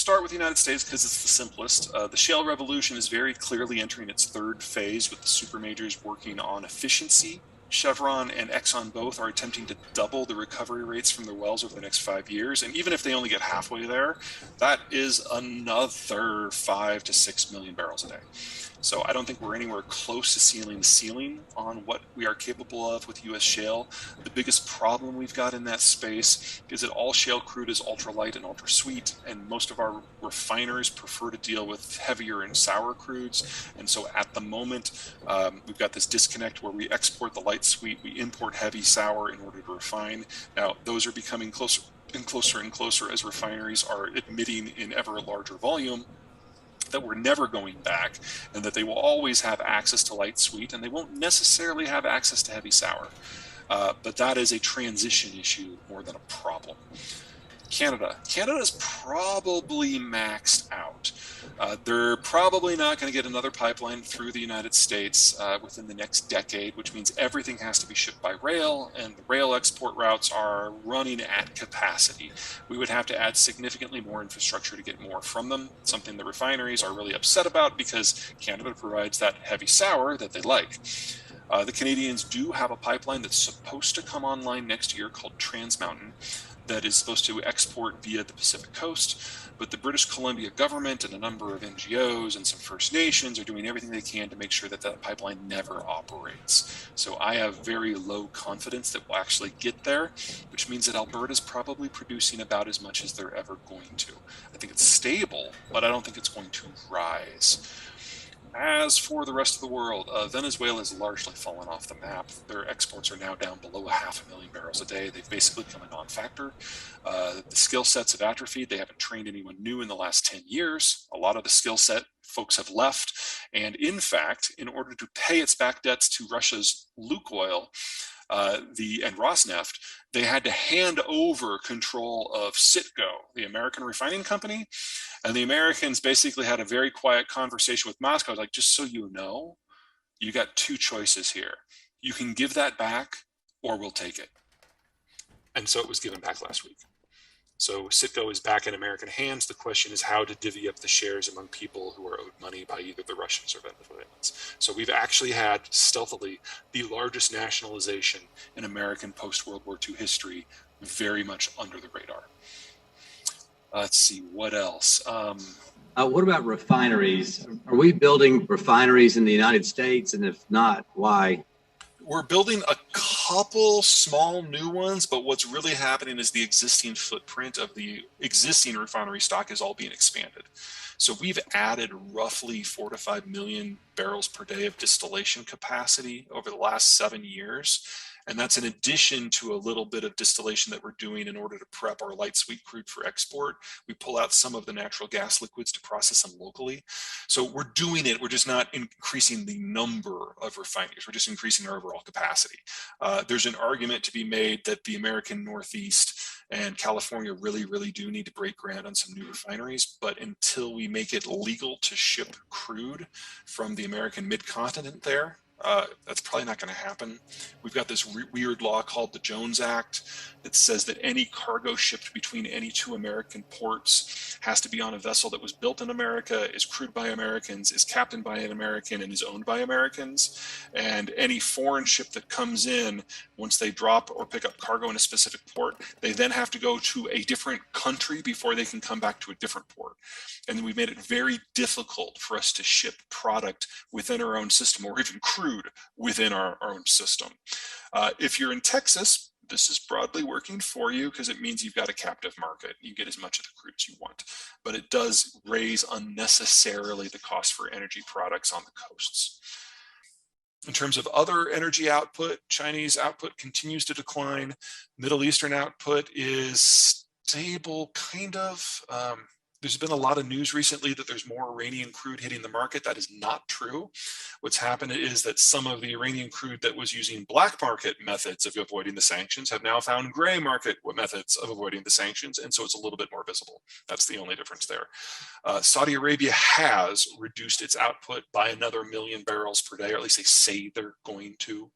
start with the United States because it's the simplest. The shale revolution is very clearly entering its third phase with the super majors working on efficiency. Chevron and Exxon both are attempting to double the recovery rates from their wells over the next 5 years. And even if they only get halfway there, that is another 5 to 6 million barrels a day. So I don't think we're anywhere close to sealing the ceiling on what we are capable of with U.S. shale. The biggest problem we've got in that space is that all shale crude is ultralight and ultra sweet, and most of our refiners prefer to deal with heavier and sour crudes. And so at the moment, we've got this disconnect where we export the light sweet, we import heavy sour in order to refine. Now, those are becoming closer and closer and closer as refineries are admitting in ever larger volume that we're never going back and that they will always have access to light sweet and they won't necessarily have access to heavy sour. But that is a transition issue more than a problem. Canada is probably maxed out. They're probably not going to get another pipeline through the United States within the next decade, which means everything has to be shipped by rail, and the rail export routes are running at capacity. We would have to add significantly more infrastructure to get more from them, something the refineries are really upset about because Canada provides that heavy sour that they like. The Canadians do have a pipeline that's supposed to come online next year called Trans Mountain that is supposed to export via the Pacific coast, but the British Columbia government and a number of NGOs and some First Nations are doing everything they can to make sure that that pipeline never operates. So I have very low confidence that we'll actually get there, which means that Alberta's probably producing about as much as they're ever going to. I think it's stable, but I don't think it's going to rise. As for the rest of the world, Venezuela has largely fallen off the map. Their exports are now down below 500,000 barrels a day. They've basically become a non-factor. The skill sets have atrophied. They haven't trained anyone new in the last 10 years. A lot of the skill set folks have left. And in fact, in order to pay its back debts to Russia's Lukoil, and Rosneft, they had to hand over control of Citgo, the American refining company. And the Americans basically had a very quiet conversation with Moscow, like, just so you know, you got two choices here. You can give that back or we'll take it. And so it was given back last week. So Citgo is back in American hands. The question is how to divvy up the shares among people who are owed money by either the Russians or Venezuelans. So we've actually had, stealthily, the largest nationalization in American post-World War II history, very much under the radar. Let's see, what else? What about refineries? Are we building refineries in the United States? And if not, why? We're building a couple small new ones, but what's really happening is the existing footprint of the existing refinery stock is all being expanded. So we've added roughly 4 to 5 million barrels per day of distillation capacity over the last 7 years. And that's in addition to a little bit of distillation that we're doing in order to prep our light sweet crude for export. We pull out some of the natural gas liquids to process them locally. So we're doing it. We're just not increasing the number of refineries. We're just increasing our overall capacity. There's an argument to be made that the American Northeast and California really do need to break ground on some new refineries. But until we make it legal to ship crude from the American mid-continent there, that's probably not going to happen. We've got this weird law called the Jones Act that says that any cargo shipped between any two American ports has to be on a vessel that was built in America, is crewed by Americans, is captained by an American, and is owned by Americans. And any foreign ship that comes in, once they drop or pick up cargo in a specific port, they then have to go to a different country before they can come back to a different port. And then we've made it very difficult for us to ship product within our own system or even crude within our own system. If you're in Texas, this is broadly working for you because it means you've got a captive market. You get as much of the crude as you want, but it does raise unnecessarily the cost for energy products on the coasts. In terms of other energy output, Chinese output continues to decline. Middle Eastern output is stable, kind of. There's been a lot of news recently that there's more Iranian crude hitting the market. That is not true. What's happened is that some of the Iranian crude that was using black market methods of avoiding the sanctions have now found gray market methods of avoiding the sanctions, and so it's a little bit more visible. That's the only difference there. Saudi Arabia has reduced its output by another 1 million barrels per day, or at least they say they're going to.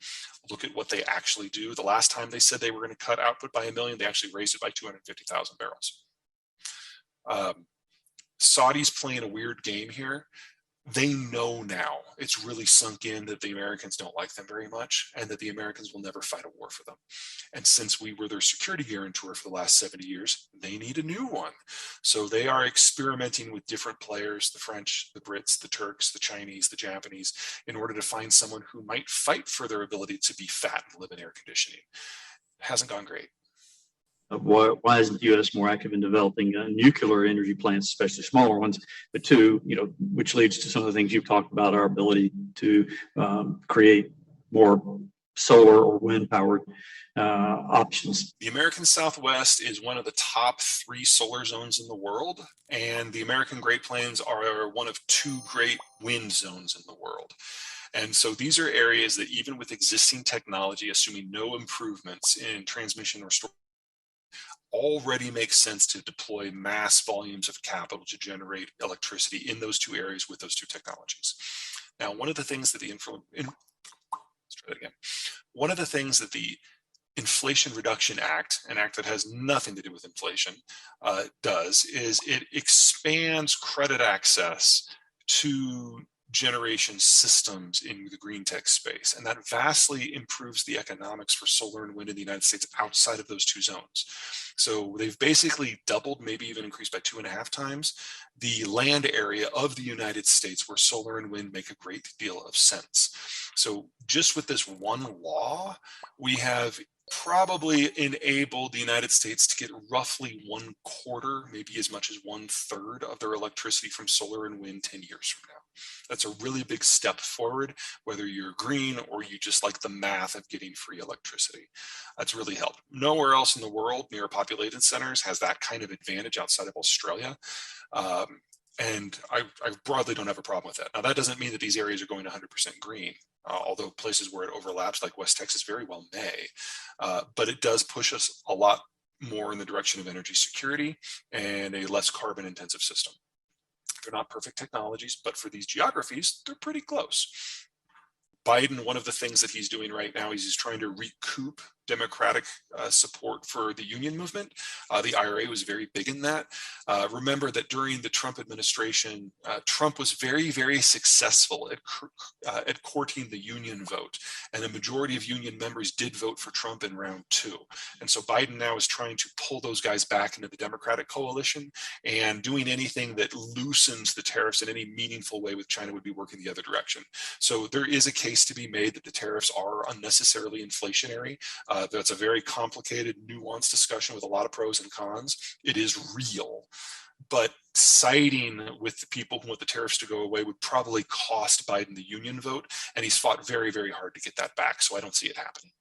Look at what they actually do. The last time they said they were going to cut output by 1 million, they actually raised it by 250,000 barrels. Saudi's playing a weird game here. They know now, it's really sunk in that the Americans don't like them very much and that the Americans will never fight a war for them. And since we were their security guarantor for the last 70 years, they need a new one. So they are experimenting with different players, the French, the Brits, the Turks, the Chinese, the Japanese, in order to find someone who might fight for their ability to be fat and live in air conditioning. It hasn't gone great. Why isn't the U.S. more active in developing nuclear energy plants, especially smaller ones? But two, which leads to some of the things you've talked about, our ability to create more solar or wind powered options. The American Southwest is one of the top 3 solar zones in the world, and the American Great Plains are one of 2 great wind zones in the world. And so these are areas that even with existing technology, assuming no improvements in transmission or storage, already makes sense to deploy mass volumes of capital to generate electricity in those 2 areas with those 2 technologies. Now, one of the things that the Inflation Reduction Act, an act that has nothing to do with inflation, does is it expands credit access to generation systems in the green tech space. And that vastly improves the economics for solar and wind in the United States outside of those 2 zones. So they've basically doubled, maybe even increased by 2.5 times, the land area of the United States where solar and wind make a great deal of sense. So just with this one law, we have probably enabled the United States to get roughly 1/4, maybe as much as 1/3 of their electricity from solar and wind 10 years from now. That's a really big step forward, whether you're green or you just like the math of getting free electricity. That's really helped. Nowhere else in the world near populated centers has that kind of advantage outside of Australia. And I broadly don't have a problem with that. Now, that doesn't mean that these areas are going 100% green, although places where it overlaps, like West Texas, very well may. But it does push us a lot more in the direction of energy security and a less carbon intensive system. They're not perfect technologies, but for these geographies, they're pretty close. Biden, one of the things that he's doing right now is he's trying to recoup Democratic support for the union movement. The IRA was very big in that. Remember that during the Trump administration, Trump was very, very successful at courting the union vote. And the majority of union members did vote for Trump in round 2. And so Biden now is trying to pull those guys back into the Democratic coalition, and doing anything that loosens the tariffs in any meaningful way with China would be working the other direction. So there is a case to be made that the tariffs are unnecessarily inflationary. That's a very complicated, nuanced discussion with a lot of pros and cons. It is real, but siding with the people who want the tariffs to go away would probably cost Biden the union vote, and he's fought very, very hard to get that back, so I don't see it happening.